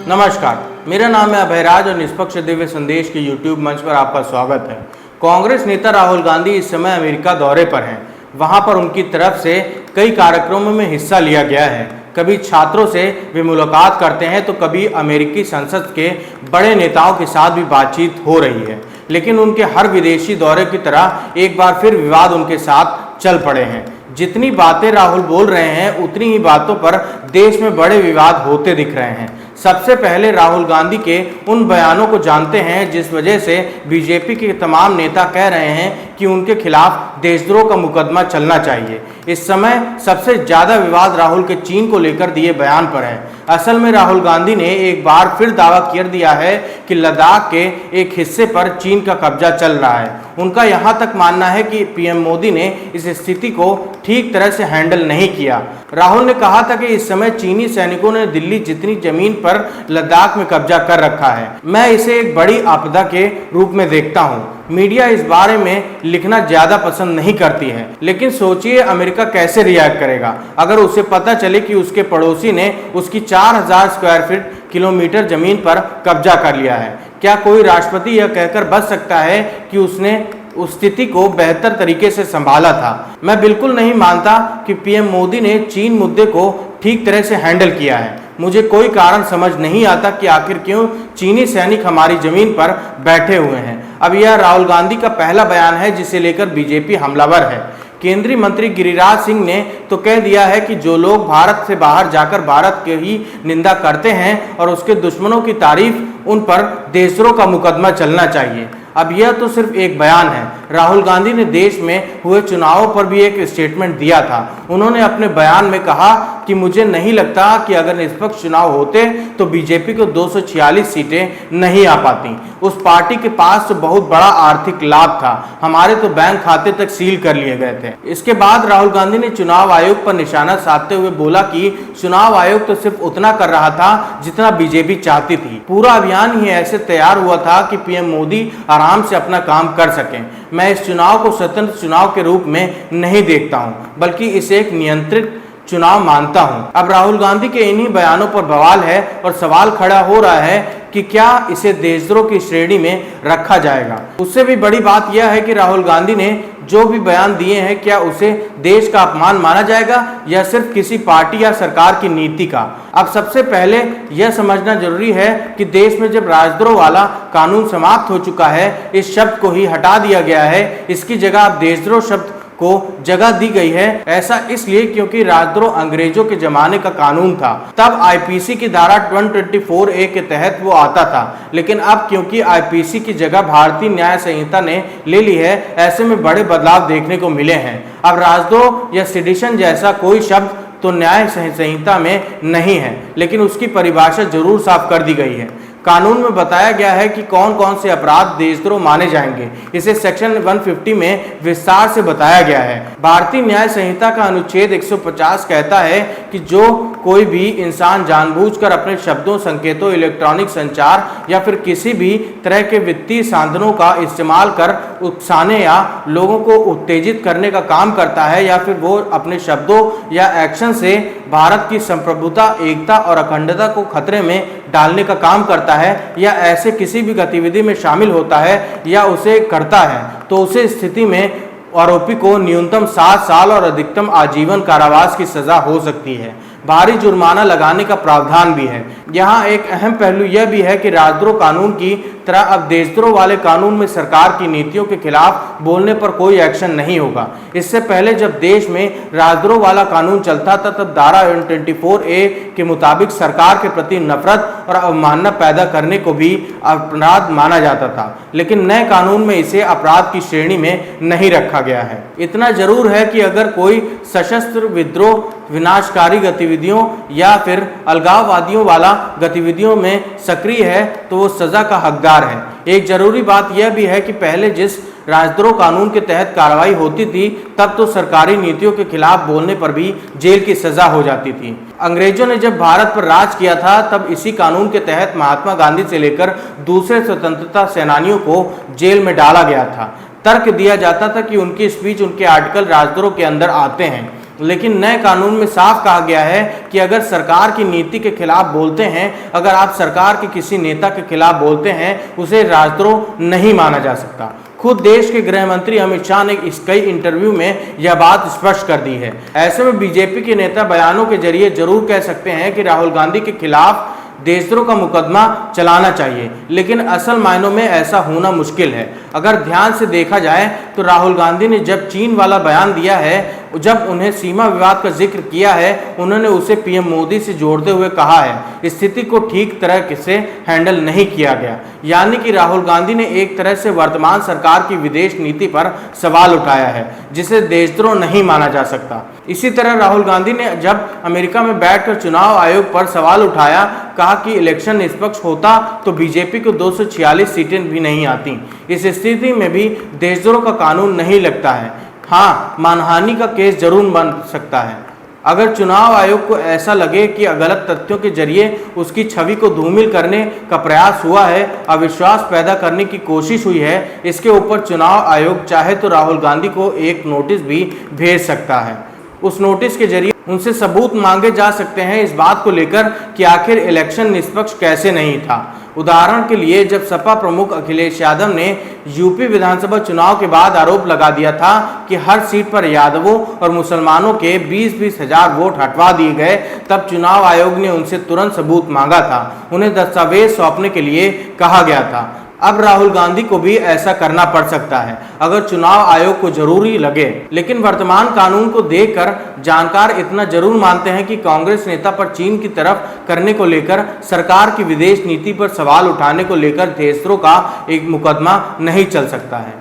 नमस्कार, मेरा नाम है अभयराज और निष्पक्ष दिव्य संदेश के YouTube मंच पर आपका स्वागत है। कांग्रेस नेता राहुल गांधी इस समय अमेरिका दौरे पर हैं। वहां पर उनकी तरफ से कई कार्यक्रमों में हिस्सा लिया गया है। कभी छात्रों से भी मुलाकात करते हैं तो कभी अमेरिकी संसद के बड़े नेताओं के साथ भी बातचीत हो रही है। लेकिन उनके हर विदेशी दौरे की तरह एक बार फिर विवाद उनके साथ चल पड़े हैं। जितनी बातें राहुल बोल रहे हैं उतनी ही बातों पर देश में बड़े विवाद होते दिख रहे हैं। सबसे पहले राहुल गांधी के उन बयानों को जानते हैं जिस वजह से बीजेपी के तमाम नेता कह रहे हैं कि उनके खिलाफ देशद्रोह का मुकदमा चलना चाहिए। इस समय सबसे ज्यादा विवाद राहुल के चीन को लेकर दिए बयान पर है। असल में राहुल गांधी ने एक बार फिर दावा कर दिया है कि लद्दाख के एक हिस्से पर चीन का कब्जा चल रहा है। उनका यहां तक मानना है कि पीएम मोदी ने इस स्थिति को ठीक तरह से हैंडल नहीं किया। राहुल ने कहा था कि इस समय चीनी सैनिकों ने दिल्ली जितनी जमीन पर लद्दाख में कब्जा कर रखा है। मैं इसे एक बड़ी आपदा के रूप में देखता हूं। मीडिया इस बारे में लिखना ज्यादा पसंद नहीं करती है, लेकिन सोचिए अमेरिका कैसे रिएक्ट करेगा अगर उसे पता चले कि उसके पड़ोसी ने उसकी 4000 स्क्वायर फीट किलोमीटर जमीन पर कब्जा कर लिया है। क्या कोई राष्ट्रपति यह कहकर बच सकता है कि उसने उस स्थिति को बेहतर तरीके से संभाला था? मैं बिल्कुल नहीं मानता कि पीएम मोदी ने चीन मुद्दे को ठीक तरह से हैंडल किया है। मुझे कोई कारण समझ नहीं आता कि आखिर क्यों चीनी सैनिक हमारी जमीन पर बैठे हुए हैं। अब यह राहुल गांधी का पहला बयान है जिसे लेकर बीजेपी हमलावर है। केंद्रीय मंत्री गिरिराज सिंह ने तो कह दिया है कि जो लोग भारत से बाहर जाकर भारत की ही निंदा करते हैं और उसके दुश्मनों की तारीफ, उन पर देशद्रोह का मुकदमा चलना चाहिए। अब यह तो सिर्फ एक बयान है। राहुल गांधी ने देश में हुए चुनावों पर भी एक स्टेटमेंट दिया था। उन्होंने अपने बयान में कहा कि मुझे नहीं लगता कि अगर निष्पक्ष चुनाव होते तो बीजेपी को 246 सीटें नहीं आ पाती। उस पार्टी के पास तो बहुत बड़ा आर्थिक लाभ था, हमारे तो बैंक खाते तक सील कर लिए गए थे। इसके बाद राहुल गांधी ने चुनाव आयोग पर निशाना साधते हुए बोला कि चुनाव आयोग तो सिर्फ उतना कर रहा था जितना बीजेपी चाहती थी। पूरा अभियान ही ऐसे तैयार हुआ था कि पीएम मोदी आराम से अपना काम कर सकें। मैं इस चुनाव को स्वतंत्र चुनाव के रूप में नहीं देखता हूं, बल्कि इसे एक नियंत्रित चुनाव मानता हूं। अब राहुल गांधी के इन्हीं बयानों पर बवाल है और सवाल खड़ा हो रहा है कि क्या इसे देशद्रोह की श्रेणी में रखा जाएगा। उससे भी बड़ी बात यह है कि राहुल गांधी ने जो भी बयान दिए हैं, क्या उसे देश का अपमान माना जाएगा या सिर्फ किसी पार्टी या सरकार की नीति का? अब सबसे पहले यह समझना जरूरी है कि देश में जब राजद्रोह वाला कानून समाप्त हो चुका है, इस शब्द को ही हटा दिया गया है, इसकी जगह अब देशद्रोह शब्द को जगह दी गई है। ऐसा इसलिए क्योंकि राजद्रोह अंग्रेजों के जमाने का कानून था, तब आईपीसी की धारा 124A के तहत वो आता था। लेकिन अब क्योंकि आईपीसी की जगह भारतीय न्याय संहिता ने ले ली है, ऐसे में बड़े बदलाव देखने को मिले हैं। अब राजद्रोह या सेडिशन जैसा कोई शब्द तो न्याय संहिता में नहीं है, लेकिन उसकी परिभाषा जरूर साफ कर दी गई है। कानून में बताया गया है कि कौन कौन से अपराध देशद्रोह माने जाएंगे। इसे सेक्शन 150 में विस्तार से बताया गया है। भारतीय न्याय संहिता का अनुच्छेद 150 कहता है कि जो कोई भी इंसान जानबूझकर अपने शब्दों, संकेतों, इलेक्ट्रॉनिक संचार या फिर किसी भी तरह के वित्तीय साधनों का इस्तेमाल कर उकसाने या लोगों को उत्तेजित करने का काम करता है, या फिर वो अपने शब्दों या एक्शन से भारत की संप्रभुता, एकता और अखंडता को खतरे में डालने का काम करता है, या ऐसे किसी भी गतिविधि में शामिल होता है या उसे करता है, तो उसे स्थिति में आरोपी को न्यूनतम 7 साल और अधिकतम आजीवन कारावास की सजा हो सकती है। भारी जुर्माना लगाने का प्रावधान भी है। यहाँ एक अहम पहलू यह भी है कि राजद्रोह कानून की तरह अब देशद्रोह वाले कानून में सरकार की नीतियों के खिलाफ बोलने पर कोई एक्शन नहीं होगा। इससे पहले जब देश में राजद्रोह वाला कानून चलता था, तब धारा 124A के मुताबिक सरकार के प्रति नफरत और अवमानना पैदा करने को भी अपराध माना जाता था, लेकिन नए कानून में इसे अपराध की श्रेणी में नहीं रखा गया है। इतना जरूर है कि अगर कोई सशस्त्र विद्रोह, विनाशकारी गतिविधियों या फिर अलगाववादियों वाला गतिविधियों में सक्रिय है तो वो सजा का हकदार है। एक जरूरी बात यह भी है कि पहले जिस राजद्रोह कानून के तहत कार्रवाई होती थी, तब तो सरकारी नीतियों के खिलाफ बोलने पर भी जेल की सजा हो जाती थी। अंग्रेजों ने जब भारत पर राज किया था, तब इसी कानून के तहत महात्मा गांधी से लेकर दूसरे स्वतंत्रता सेनानियों को जेल में डाला गया था। तर्क दिया जाता था कि उनकी स्पीच, उनके आर्टिकल राजद्रोह के अंदर आते हैं। लेकिन नए कानून में साफ कहा गया है कि अगर सरकार की नीति के खिलाफ बोलते हैं, अगर आप सरकार के किसी नेता के खिलाफ बोलते हैं, उसे राजद्रोह नहीं माना जा सकता। खुद देश के गृह मंत्री अमित शाह ने इस कई इंटरव्यू में यह बात स्पष्ट कर दी है। ऐसे में बीजेपी के नेता बयानों के जरिए जरूर कह सकते हैं कि राहुल गांधी के खिलाफ देशद्रोह का मुकदमा चलाना चाहिए, लेकिन असल मायनों में ऐसा होना मुश्किल है। अगर ध्यान से देखा जाए तो राहुल गांधी ने जब चीन वाला बयान दिया है, जब उन्हें सीमा विवाद का जिक्र किया है, उन्होंने उसे पीएम मोदी से जोड़ते हुए कहा है स्थिति को ठीक तरह से हैंडल नहीं किया गया। यानी कि राहुल गांधी ने एक तरह से वर्तमान सरकार की विदेश नीति पर सवाल उठाया है, जिसे देशद्रोह नहीं माना जा सकता। इसी तरह राहुल गांधी ने जब अमेरिका में बैठकर चुनाव आयोग पर सवाल उठाया, कहा कि इलेक्शन निष्पक्ष होता तो बीजेपी को 246 सीटें भी नहीं आती। इस स्थिति में भी देशद्रोह का कानून नहीं लगता है। हाँ, मानहानि का केस जरूर बन सकता है। अगर चुनाव आयोग को ऐसा लगे कि गलत तथ्यों के जरिए उसकी छवि को धूमिल करने का प्रयास हुआ है, अविश्वास पैदा करने की कोशिश हुई है, इसके ऊपर चुनाव आयोग चाहे तो राहुल गांधी को एक नोटिस भी भेज सकता है। उस नोटिस के जरिए उनसे सबूत मांगे जा सकते हैं इस बात को लेकर कि आखिर इलेक्शन निष्पक्ष कैसे नहीं था। उदाहरण के लिए, जब सपा प्रमुख अखिलेश यादव ने यूपी विधानसभा चुनाव के बाद आरोप लगा दिया था कि हर सीट पर यादवों और मुसलमानों के 20-20 हजार वोट हटवा दिए गए, तब चुनाव आयोग ने उनसे तुरंत सबूत मांगा था, उन्हें दस्तावेज सौंपने के लिए कहा गया था। अब राहुल गांधी को भी ऐसा करना पड़ सकता है अगर चुनाव आयोग को जरूरी लगे। लेकिन वर्तमान कानून को देखकर जानकार इतना जरूर मानते हैं कि कांग्रेस नेता पर चीन की तरफ करने को लेकर, सरकार की विदेश नीति पर सवाल उठाने को लेकर देशद्रोह का एक मुकदमा नहीं चल सकता है।